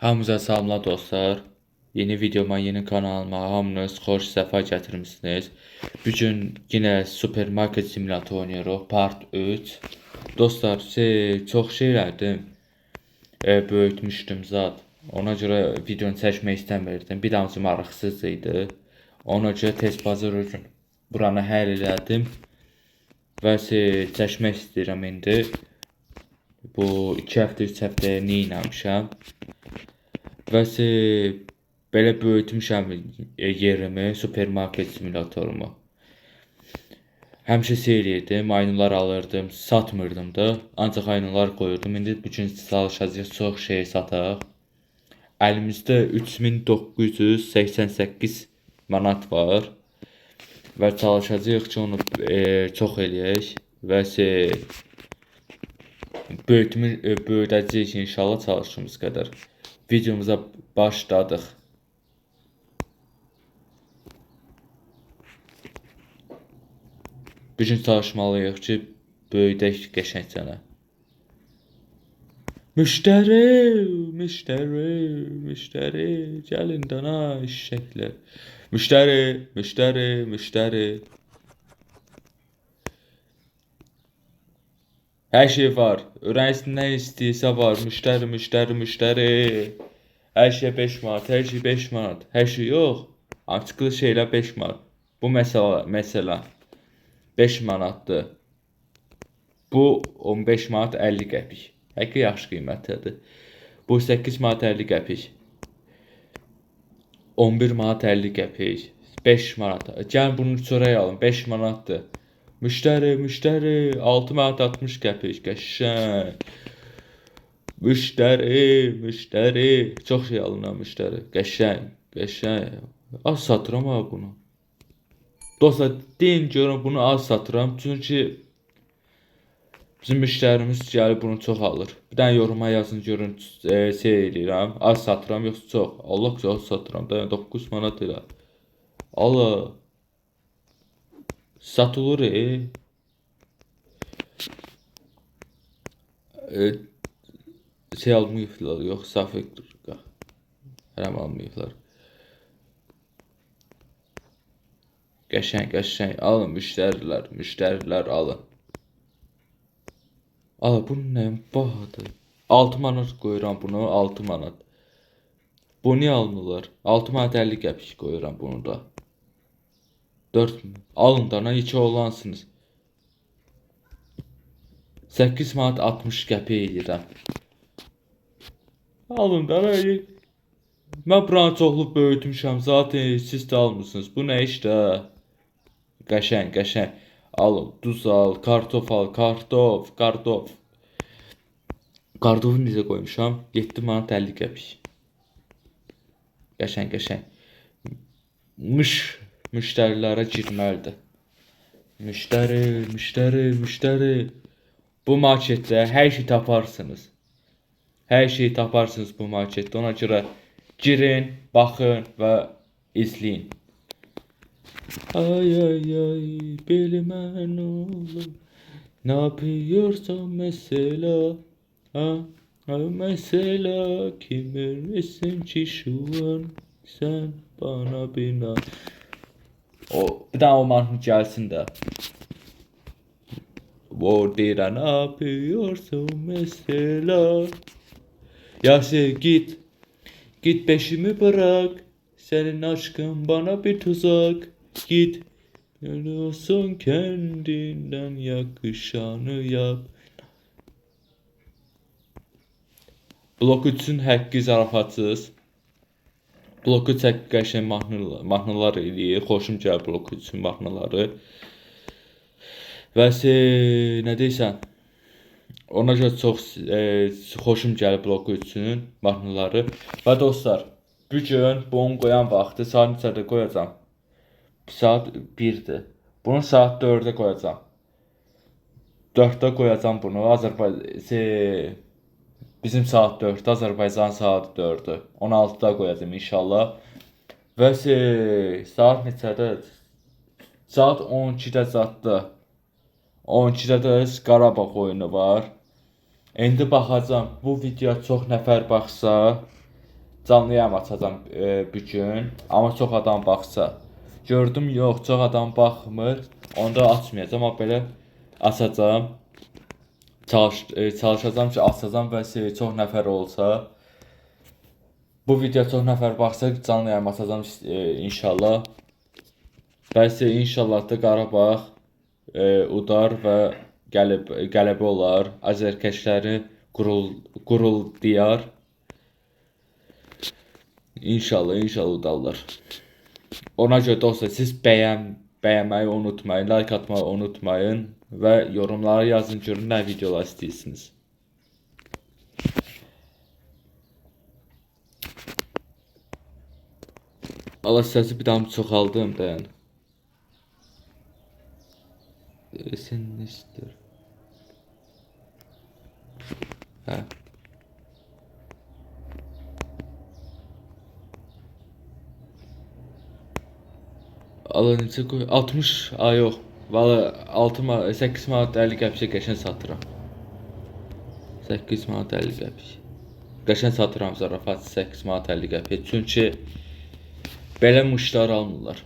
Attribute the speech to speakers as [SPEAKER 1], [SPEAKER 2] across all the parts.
[SPEAKER 1] Hamınıza salamlar dostlar. Yeni videoma, yeni kanalıma hamınız xoş səfa gətirmisiniz. Bugün yine supermarket simülatör oynuyoruz. Part 3. Dostlar, çox şey elədim. Böyütmüşdüm zat. Ona görə videonu çəkmək istəmirdim. Bir damcı maraqsız idi. Ona görə tez bazar üçün buranı həll elədim. Və çəkmək istəyirəm indi. Bu 2 həftə 3 həftəyə nə eləmişəm. Və belə böyütmüşəm yerimi, supermarket simülatorumu. Həmişə eləyirdim, aynılar alırdım, satmırdım da, ancaq aynılar qoyurdum. İndi bugün çalışacağıq, çox şey sataq. Əlimizdə 3988 manat var və çalışacağıq ki, onu çox eləyək və böyüdəcəyik inşallah çalışdığımız qədər. Videomuza başladık. Bugün çalışmalıyıq ki, böyüdək qəşəngcənə. Müştəri, müştəri, müştəri, gəlin dana eşşəklər. Müştəri, müştəri, müştəri. Hər şey var. Öyrənsin nə istəyirsə var. Müştəri, müştəri, müştəri. Hər şey 5 manat, hər şey 5 manat. Hər şey yox. Artıqlı şeylər 5 manat. Bu məsələ 5 manatdır. Bu 15 manat 50 qəpik. Həqiqi yaxşı qiymətlidir. Bu 8 manat 50 qəpik. 11 manat 50 qəpik. 5 manat. Gəlin bunu çörək alın. 5 manatdır. Müştəri, müştəri, 6 manat 60 qəpik, qəşəng. Müştəri, müştəri, çox şey alınan müştəri, qəşəng, qəşəng. Az satıram ha bunu. Dostlar, deyin görün bunu az satıram, çünki bizim müştərimiz gəlib bunu çox alır. Bir dənə yoruma yazın görün, eləyirəm, az satıram yoxsa çox. Allah çox satıram, 9 manat elə. Allah. Satılır almayıblar, yox safekdir. Hərəm almayıblar. Qəşəng, qəşəng alın müştərilər, müştərilər alın. Ala bu nə bahadır. 6 manat qoyuram bunu, 6 manat. Bu niyə almırlar? 6 manat 50 qəpik qoyuram bunu da. 4 alın dana 2 olansınız. 8 manat 60 qəpik edirəm. Alın dana. Mən buranı çoxlu böyütmüşəm. Zaten siz də almısınız. Bu nə işdə? Qəşəng, qəşəng. Alın, duz al, kartof al, kartof, kartof. Kartofu necə qoymuşam? 7 manat 50 qəpik. Qəşəng, qəşəng. Müştərilərə girməlidir. Müştəri, müştəri, müştəri. Bu marketdə hər şey taparsınız. Hər şey taparsınız bu marketdə. Ona görə girin, baxın və izləyin. Ay ay ay, belimə nə olur? Ne yapıyorsan mesela? Ha? Mesela kim vermesin ki şu an sen bana bina. Bir daha o mahnı gelsin de. Vordira ne yapıyorsun mesela? Ya git. Git peşimi bırak. Senin aşkın bana bir tuzak. Git. Görüyorsun kendinden yakışanı yap. Blok 3'ün həqqi zarafatsız. Blok 3 həqqi qəşəng mahnılar eləyir. Xoşum gəlir blok 3'ün mahnıları. Və nə deyirsən? Ona görə çox xoşum gəlir blok 3'ün mahnıları. Və dostlar, bugün bunu qoyan vaxtı saat neçədə qoyacağam? Saat 1'dir. Bunu saat 4'e koyacağım. 4'te koyacağım bunu. Bizim saat 4, Azərbaycan saat 4'ü. 16'da koyacağım inşallah. Və saat neçədə? Saat 12'də zatda. 12'də də Qarabağ oyunu var. İndi baxacağım. Bu videoya çox nəfər baxsa, canlı yayım açacağam bir gün. Amma çox adam baxsa. Gördüm yox, çox adam baxmır. Onda açmayacağam. Amma belə açacağam. Çalışacağım ki, açacağam və çox nəfər olsa. Bu video çox nəfər baxsa canlı yayım açacağım inşallah. Bəs inşallah da Qarabağ udar və qələbə olar. Azərkeşləri guruldayar. İnşallah udarlar. Ona görə dostlar siz bəyənməyi unutmayın, like atmayı unutmayın və yorumlara yazın görün nə videolar istəyirsiniz. Allah səsi bir daha çoxaldım dayan. Sen ne istiyorsun? Hə. Allah necə qoy? 60, yox. Valla 8 manat 50 qəpik qəşəng satıram. 8 manat 50 qəpik. Qəşəng satıram zarafat 8 manat 50 qəpik. Çünki belə müştəri almırlar.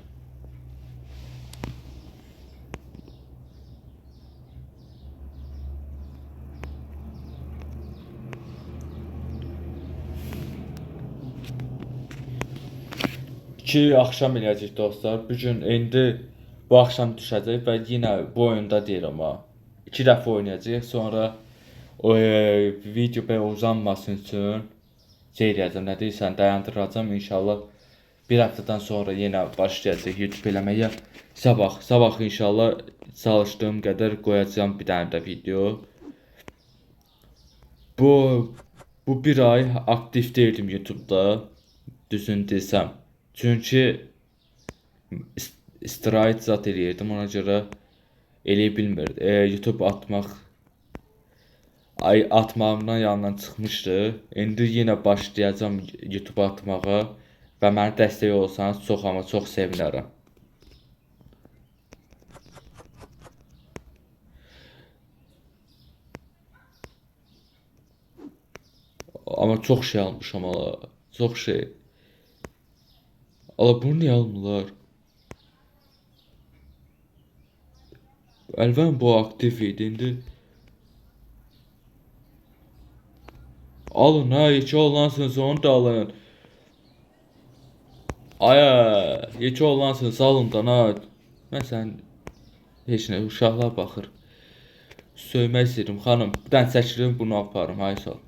[SPEAKER 1] Axşam eləyəcək dostlar. Bu gün bu axşam düşəcək və yenə bu oyunda deyirəm ha. 2 dəfə oynayacağıq. Sonra video belə uzanmasın üçün eləyəcəm. Nə deyirsən, dayandıracağam inşallah. Bir həftədən sonra yenə başlayacaq YouTube eləməyə. Sabah inşallah çalışdığım qədər qoyacağam bir dənə də video. Bu bir ay aktiv deyildim YouTube'da. Düzün desəm. Çünki istirahət zat eləyirdim, ona görə eləyə bilmirdim. YouTube atmağımdan yanından çıxmışdı. İndi yenə başlayacağım YouTube atmağa və mənə dəstək olsanız çox sevinərəm. Amma çox şey almışam ala, çox şey. Ala bunu niyə almırlar? Əlvən bu aktiv idi indi. Alın ha, yekə olansınız onu da alın. Aya, yekə olansınız alın da ha. Mən sən heç nə uşaqlar baxır. Söymək istəyirəm xanım. Bir dənə çəkirim bunu aparım ay sağ ol.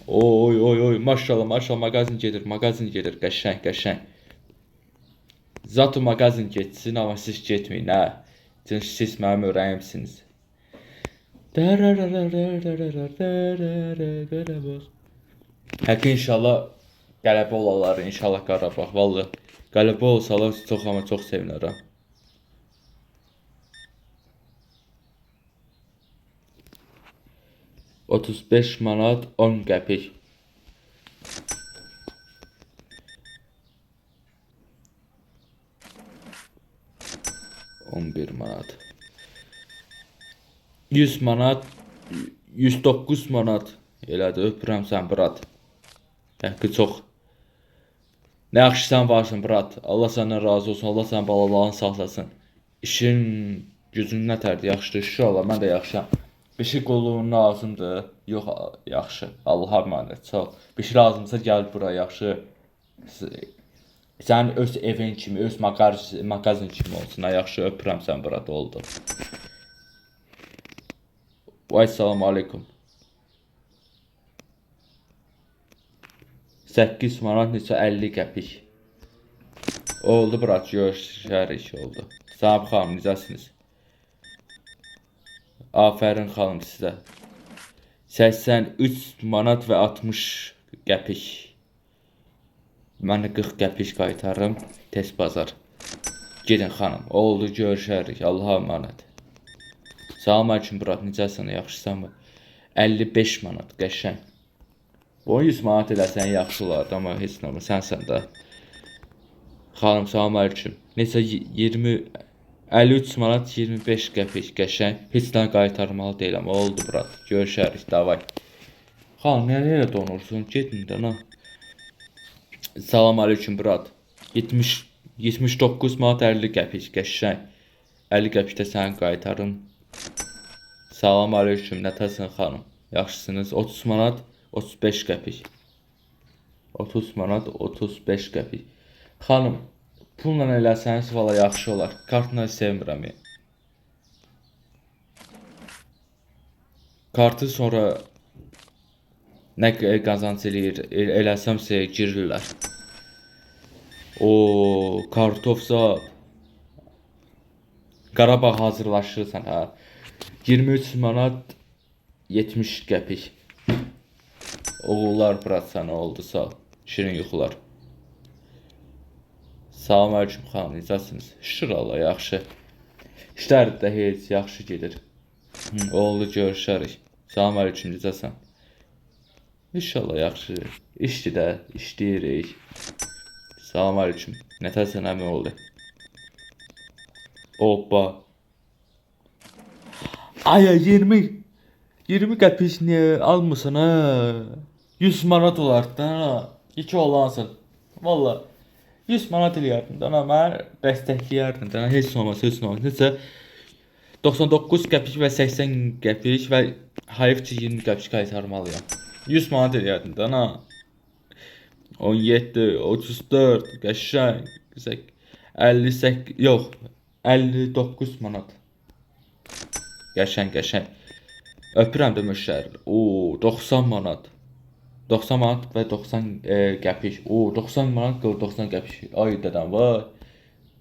[SPEAKER 1] Oy maşallah mağazin gedir qəşəng. Zatı mağazin getsin amma siz getməyin hə. Çünki siz mənim ürəyimsiniz. Həqiqi inşallah qələbə olarlar inşallah Qarabağ. Vallahi qələbə olsalar çox sevinərəm. $35 manat 10 qəpik. $11 manat. 100 manat 109 manat. Elədi, öpürəm sən brat. Həqiqi çox. Nə yaxşı sən varsın brat. Allah səndən razı olsun. Allah sənin balalarını saxlasın. İşin gücün nətərdir? Yaxşıdır. İnşallah mən də yaxşıyam. Bir şey qolluğun lazımdır. Yox, yaxşı. Allah'a emanet. Sağ ol. Bir şey lazımsa gəl bura, yaxşı. Sənin öz evin kimi, öz mağazin kimi olsun. Yaxşı, öpürəm sən bura, oldu. Vay salam aleykum. 8 manat neçə 50 qəpik. Oldu bura, görüşərik oldu. Sağ xanım, necəsiniz? Afərin xanım sizə. 83 manat və 60 qəpik. Mən də 40 qəpik qaytarım. Tez bazar. Gedin xanım. Oldu, görüşərik. Allah'a emanet. Salam aleyküm brat, necəsən? Yaxşısanmı? 55 manat, qəşəng. Bu 100 manat eləsən yaxşı olardı, amma heç nə olmur. Sənsən də. Xanım, salam aleyküm. Necə 53 manat 25 qəpik qəşəng. Heç nə qaytarmalı deyiləm. Oldu brat. Görüşərik. Davay. Xanım, nereye donursun? Gedin də, nə? Salam aleyküm, brat. 79 manat 50 qəpik, qəşəng. 50 qəpik də sənin qaytarım. Salam aleyküm, nətəsən xanım? Yaxşısınız? 30 manat 35 qəpik. 30 manat 35 qəpik. Xanım, pulla eləsəniz valla yaxşı olar. Kartla sevmirəm. Kartı sonra nə qazanc eləyir, eləsəmsə girirlər. O kartofsa Qarabağ hazırlaşırsan ha. 23 manat 70 qəpik. Oğullar brat sənə oldu, sağ ol. Şirin yuxular. Salam aleyküm xanım, necəsiniz? Şükür Allah, yaxşı. İşlər də heç yaxşı gedir. Oldu, görüşərik. Salam aleyküm, necəsən? İnşallah yaxşı. İşdir də, işləyirik. Salam aleyküm. Nətəsən əmi oldu? Hoppa. Aya 20 qəpik niyə almısan ha? 100 manat olardı da. 2 olansın. Valla 100 manat eləyərdin də, mən dəstəkləyərdin də. Heç olmaz, heç olmaz. Necə 99 qəpik və 80 qəpik və hayf ki 20 qəpik qaytarmalıyam. 100 manat eləyərdin də, na. 17, 34, qəşəng, 58, yox, 59 manat. Qəşəng, qəşəng. Öpürəm də müştəri. Oo, 90 manat. 90 manat və 90 qəpik. Oo, 90 manat və 90 qəpik. Ay dədəm, vay.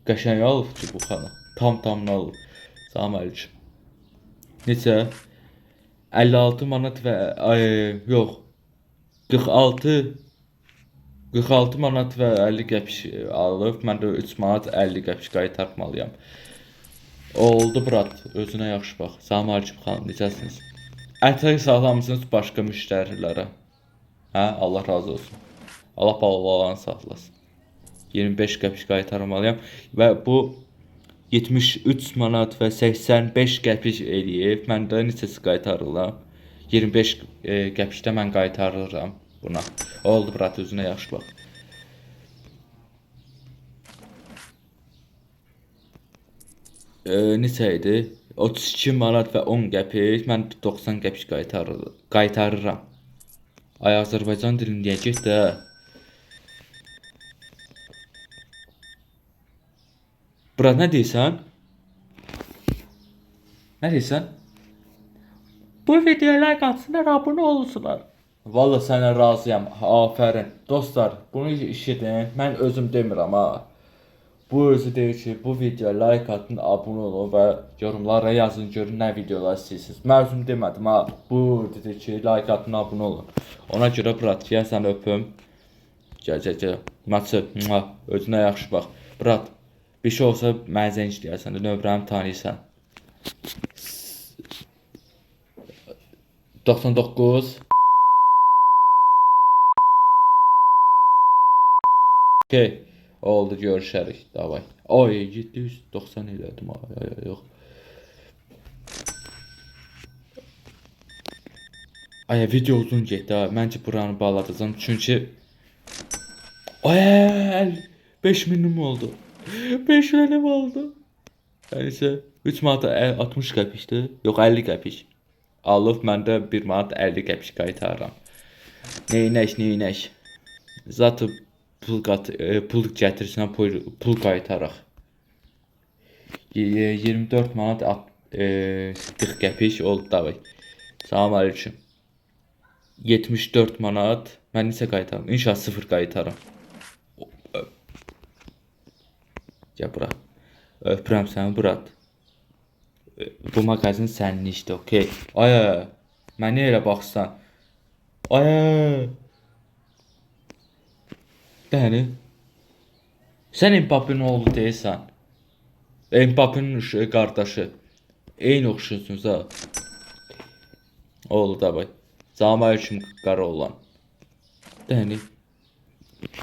[SPEAKER 1] Qəşəng alıb ki bu xanım. Tam-tamını alıb. Salam aleyküm. Neçə? 56 manat və yox. 46 manat və 50 qəpik alıb. Mən də 3 manat 50 qəpik qaytarmalıyam. Oldu brat, özünə yaxşı bax. Salam aleyküm xanım, necəsiniz? Ətək sağlamısınız başqa müştərilərə. Hə, Allah razı olsun. Allah balalarını saxlasın. 25 qəpik qaytarmalıyam və bu 73 manat və 85 qəpik eləyib. Mən də neçəsi qaytarıram? 25 qəpikdə mən qaytarıram buna. Oldu brat, özünə yaxşı bax. Neçə idi? 32 manat və 10 qəpik. Mən 90 qəpik qaytarıram. Ay Azərbaycan dilini deyə get də. Bura nə deyirsən? Nə deyirsən? Bu videoya like atsınlar, abunə olsunlar. Valla sənə razıyam. Afərin. Dostlar, bunu işidin. Mən özüm demirəm ha. Bu özü deyir ki, bu videoya like atın, abunə olun və yorumlara yazın, görün nə videolar istəyirsiniz. Mən özüm demədim ha. Bu dedi ki, like atın, abunə olun. Ona görə brat, gəl səni öpüm. Gəl. Maçı, özünə yaxşı bax. Brat, bir şey olsa mənə zəng deyərsən, nömrəmi tanıyırsan. 99 Okay. Oldu, görüşərik. Davay. Ay 790 elədim. Ay, yox. Ay, video uzun getdi ha. Məncə buranı bağladacağam. Çünki ay 5000'im oldu. 5000'im oldu. Neyse 3 manat 60 qəpikdir. Yox 50 qəpik. Alıb məndə 1 manat 50 qəpik qaytarıram. Neynəş. Zatı pul gətirsinə pul qaytaraq. 24 manat 40 qəpik oldu davay. Salam aleyküm. 74 manat. Mən neçə qaytarım? İnşallah 0 qaytarım. Gəl bura. Öpürəm səni brat. Bu mağazin sənin işdir, okey. Ay. Mənə elə baxsan. Ay. Dəni. Sən Mbappé'nin oğlu deyilsən. Mbappé'nin qardaşı. Eyni oxşuyorsunuz ha. Oğlu da bay. Salam aleyküm qara oğlan. Dəni.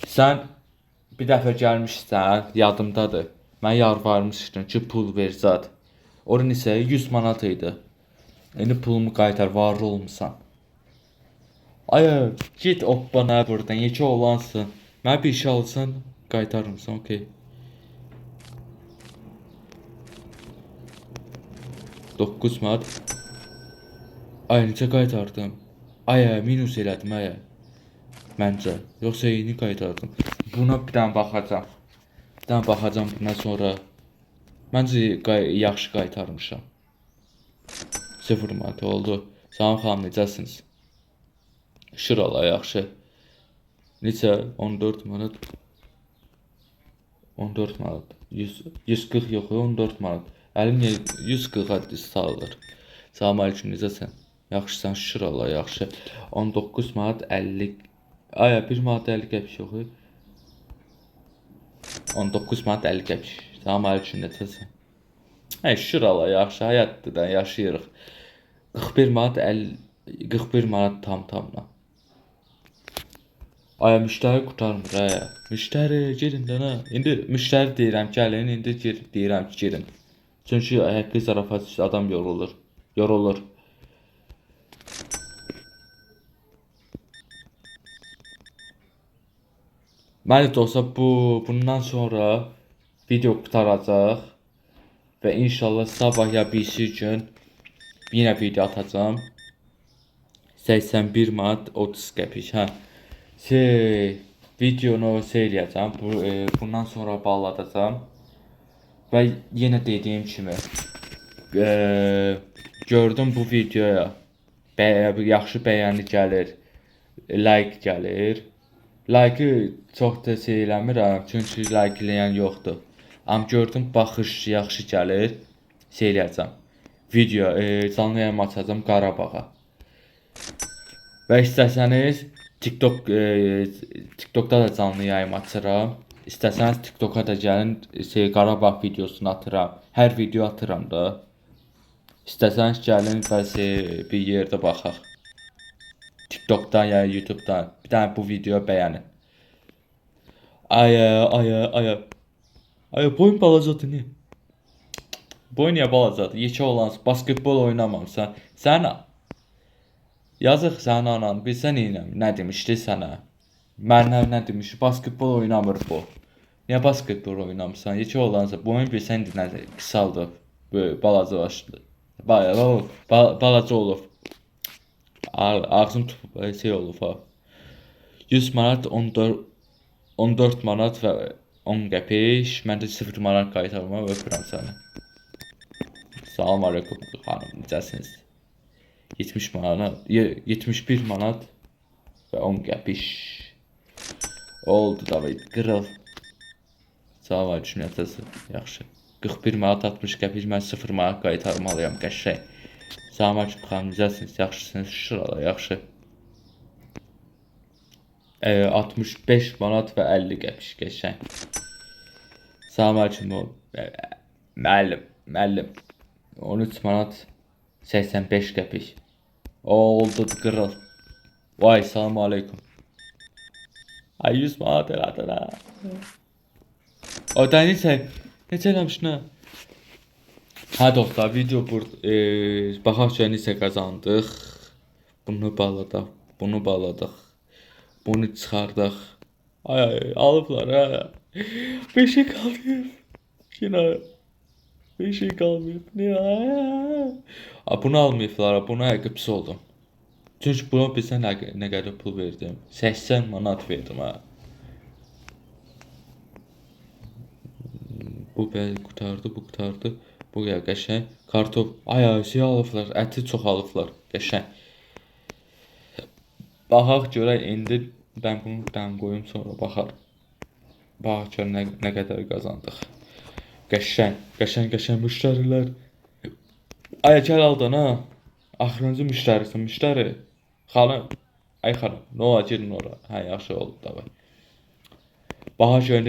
[SPEAKER 1] Sən bir dəfə gəlmişsən, yadımdadır. Mən yalvarmışdım ki, pul ver zat. Orun isə 100 manat idi. İndi pulumu qaytar, varlı olmusan. Ay, git obbana buradan. Yekə olansın. Mənə bir şey alsan, qaytarırsan, okey. 9 manat. Ay, necə qaytardım? Ay, minus elədim, ay. Məncə. Yoxsa yeni qaytardım. Buna bir dənə baxacağam. Bir dənə baxacağım bundan sonra. Məncə yaxşı qaytarmışam. 0 manat oldu. Salam xanım, necəsiniz? Şırala yaxşı. Neçə? 14 manat. 14 manat. 140 yox, 14 manat. Əlim 140-a salır. Salam aleyküm, necəsən? Yaxşısan, şırala yaxşı. 19 manat 50. Ay, 1 manat 50 qəpiş yox. 19 manat 50 qəpiş. Salam aleyküm, necəsən? Ay, şırala yaxşı, həyatdır da yaşayırıq. 41 manat 50 41 manat tam-tamla. Ay, müştəri qurtarmır, hə. Müştəri, girin də, nə? İndi müştəri deyirəm, gəlin, indi deyirəm ki, girin. Çünki həqqi zarafat üçün adam yorulur. Mənim də olsa bundan sonra video qurtaracaq və inşallah sabah ya birisi gün yenə video atacağım. 81 manat 30 qəpik, hə. Videonu eləyəcəm. Bundan sonra bağladacağım. Və yenə dediyim kimi gördüm bu videoya yaxşı bəyəni gəlir, like gəlir. Like-ı çox da eləmirəm, çünki like eləyən yoxdur. Amma gördüm baxış yaxşı gəlir, eləyəcəm. Video canlı yayım açacağım Qarabağa. Və istəsəniz TikTokda da canlı yayım açıram. İstəsəniz TikToka da gəlin, Qarabağ videosunu atıram. Hər video atıram da. İstəsəniz gəlin və bir yerdə baxaq. TikTokdan ya YouTubedan bir dənə bu videoyu bəyənin. Ay, boyun balacadır niyə? Boyun niyə balacadır? Yekə olansın, basketbol oynamamısan. Sən yazıq sənin anan, bilsən nə demişdi sənə? Mənə nə demişdi? Basketbol oynamır bu. Niyə basketbol oynamırsan? Yekə olansa boyun bilsən nə qısaldı. Balacalaşdı. Balaca olur. Ağzım olub ha. 100 manat 14 manat və 10 qəpik. Mən də 0 manat qaytarma öpürəm səni. Salam aleyküm xanım, necəsiniz? 71 manat və 10 qəpik. Oldu David, qırıl. Salam aleyküm, necəsiniz? Yaxşı. 41 manat 60 qəpik, mən 0 manat qaytarmalıyam, qəşəng. Salam aleyküm xanım, necəsiniz? Yaxşısınız, şurada, yaxşı. 65 manat və 50 qəpik, qəşəng. Salam aleyküm, müəllim. 13 manat 85 qəpik. Oldu, qırıl. Vay, salam aleyküm. Ay, 100 manat elədin ha. O da necə eləmişsin ha? Hə dostlar, video baxaq ki, necə qazandıq. Bunu bağladıq. Bunu çıxardıq. Ay, alıblar ha. Bir şey qalmayıb. Yine bir şey qalmayıb. Niyə? Bunu almayıblar, buna həqiqi pis oldum. Çünki buna bilsən nə qədər pul verdim? 80 manat verdim ha. Bu qurtardı. Bu qəşəng. Kartof. Ay, şey alıblar, əti çox alıblar. Qəşəng. Baxaq görək indi mən bunu dan qoyum sonra baxar. Baxaq gör nə qədər qazandıq. Qəşəng müştərilər. Ay, gəl aldan ha. Axırıncı müştərisin, müştəri. Xanım. Ay xanım, nə olar girin ora. Hə, yaxşı oldu da. Baxaq gör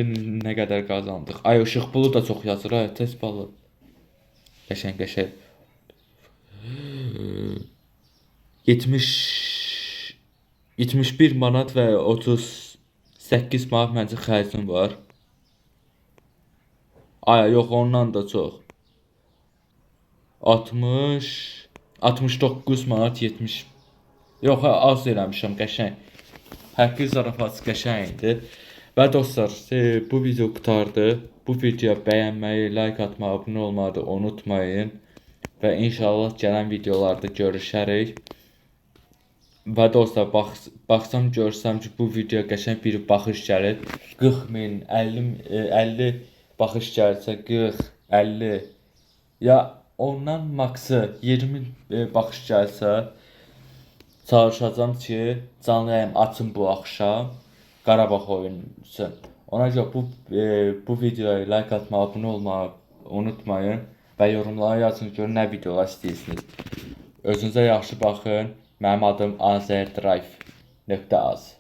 [SPEAKER 1] nə qədər qazandıq. Ay, işıq bulu da çox yazır ha, tez balı. Qəşəng. 71 manat və 38 manat məncə xərcim var. Ay, yox, ondan da çox. 69 manat 70 Yox, az eləmişəm, qəşəng. Haqqı zarafatı qəşəng idi. Və dostlar, bu video qurtardı. Bu videoya bəyənməyi, like atmağı, abunə olmağı da unutmayın. Və inşallah gələn videolarda görüşərik. Və dostlar, baxsam görsəm ki, bu videoya qəşəng bir baxış gəlir. 40.000, 50 baxış gəlsə, 40, 50 ya ondan maksı 20 baxış gəlsə, çalışacağam ki, canlı yayım açım bu axşam Qarabağ oyunu üçün. Ona görə bu videoya like atmağı, abunə olmağı unutmayın və yorumlara yazın ki, nə videolar istəyirsiniz. Özünüzə yaxşı baxın. Mənim adım azerdrive.az.